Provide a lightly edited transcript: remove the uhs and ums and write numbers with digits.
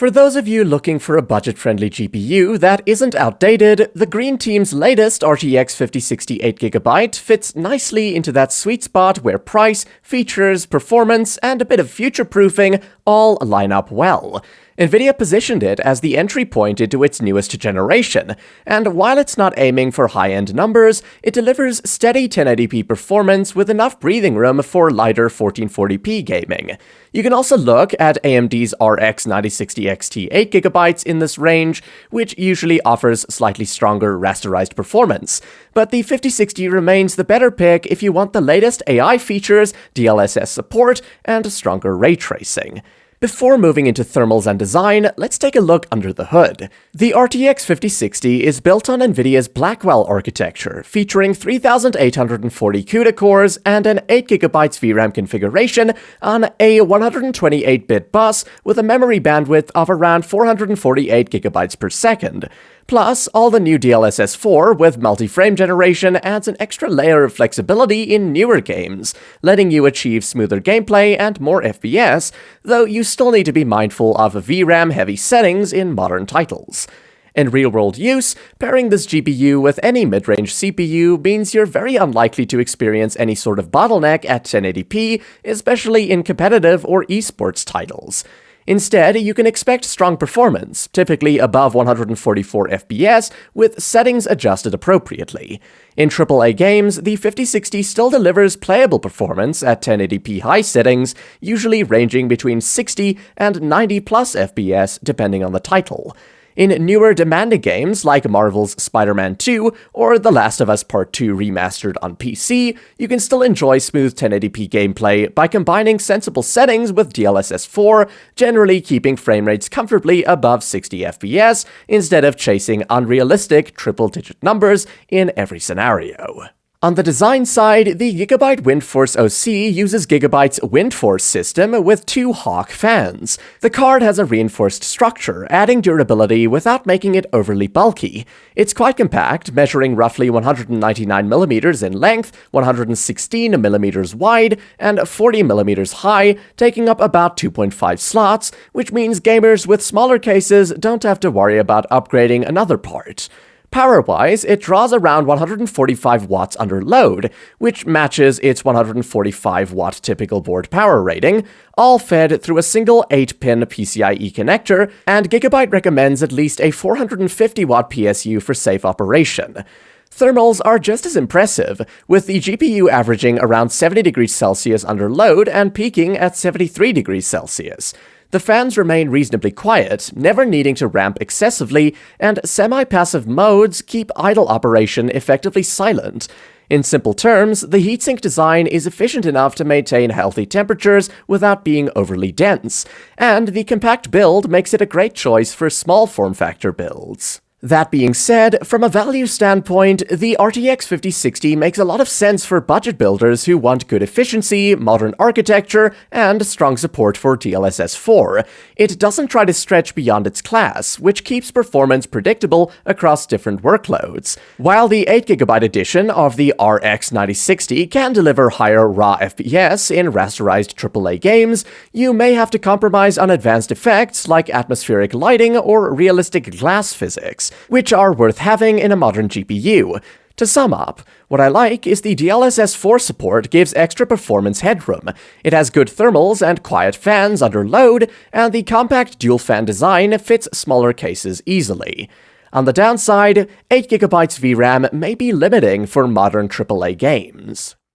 For those of you looking for a budget-friendly GPU that isn't outdated, the Green Team's latest RTX 5060 8GB fits nicely into that sweet spot where price, features, performance, and a bit of future-proofing all line up well. NVIDIA positioned it as the entry point into its newest generation, and while it's not aiming for high-end numbers, it delivers steady 1080p performance with enough breathing room for lighter 1440p gaming. You can also look at AMD's RX 9060 XT 8GB in this range, which usually offers slightly stronger rasterized performance. But the 5060 remains the better pick if you want the latest AI features, DLSS support, and stronger ray tracing. Before moving into thermals and design, let's take a look under the hood. The RTX 5060 is built on NVIDIA's Blackwell architecture, featuring 3840 CUDA cores and an 8GB VRAM configuration on a 128-bit bus with a memory bandwidth of around 448 GB per second. Plus, all the new DLSS 4 with multi-frame generation adds an extra layer of flexibility in newer games, letting you achieve smoother gameplay and more FPS, though you still need to be mindful of VRAM-heavy settings in modern titles. In real-world use, pairing this GPU with any mid-range CPU means you're very unlikely to experience any sort of bottleneck at 1080p, especially in competitive or esports titles. Instead, you can expect strong performance, typically above 144 FPS, with settings adjusted appropriately. In AAA games, the 5060 still delivers playable performance at 1080p high settings, usually ranging between 60 and 90 plus FPS depending on the title. In newer demanding games like Marvel's Spider-Man 2 or The Last of Us Part 2 remastered on PC, you can still enjoy smooth 1080p gameplay by combining sensible settings with DLSS 4, generally keeping frame rates comfortably above 60 FPS instead of chasing unrealistic triple-digit numbers in every scenario. On the design side, the Gigabyte Windforce OC uses Gigabyte's Windforce system with two Hawk fans. The card has a reinforced structure, adding durability without making it overly bulky. It's quite compact, measuring roughly 199mm in length, 116mm wide, and 40mm high, taking up about 2.5 slots, which means gamers with smaller cases don't have to worry about upgrading another part. Power-wise, it draws around 145 watts under load, which matches its 145-watt typical board power rating, all fed through a single 8-pin PCIe connector, and Gigabyte recommends at least a 450-watt PSU for safe operation. Thermals are just as impressive, with the GPU averaging around 70 degrees Celsius under load and peaking at 73 degrees Celsius. The fans remain reasonably quiet, never needing to ramp excessively, and semi-passive modes keep idle operation effectively silent. In simple terms, the heatsink design is efficient enough to maintain healthy temperatures without being overly dense, and the compact build makes it a great choice for small form factor builds. That being said, from a value standpoint, the RTX 5060 makes a lot of sense for budget builders who want good efficiency, modern architecture, and strong support for DLSS 4. It doesn't try to stretch beyond its class, which keeps performance predictable across different workloads. While the 8GB edition of the RX 9060 can deliver higher raw FPS in rasterized AAA games, you may have to compromise on advanced effects like atmospheric lighting or realistic glass physics, which are worth having in a modern GPU. To sum up, what I like is the DLSS 4 support gives extra performance headroom. It has good thermals and quiet fans under load, and the compact dual-fan design fits smaller cases easily. On the downside, 8GB VRAM may be limiting for modern AAA games.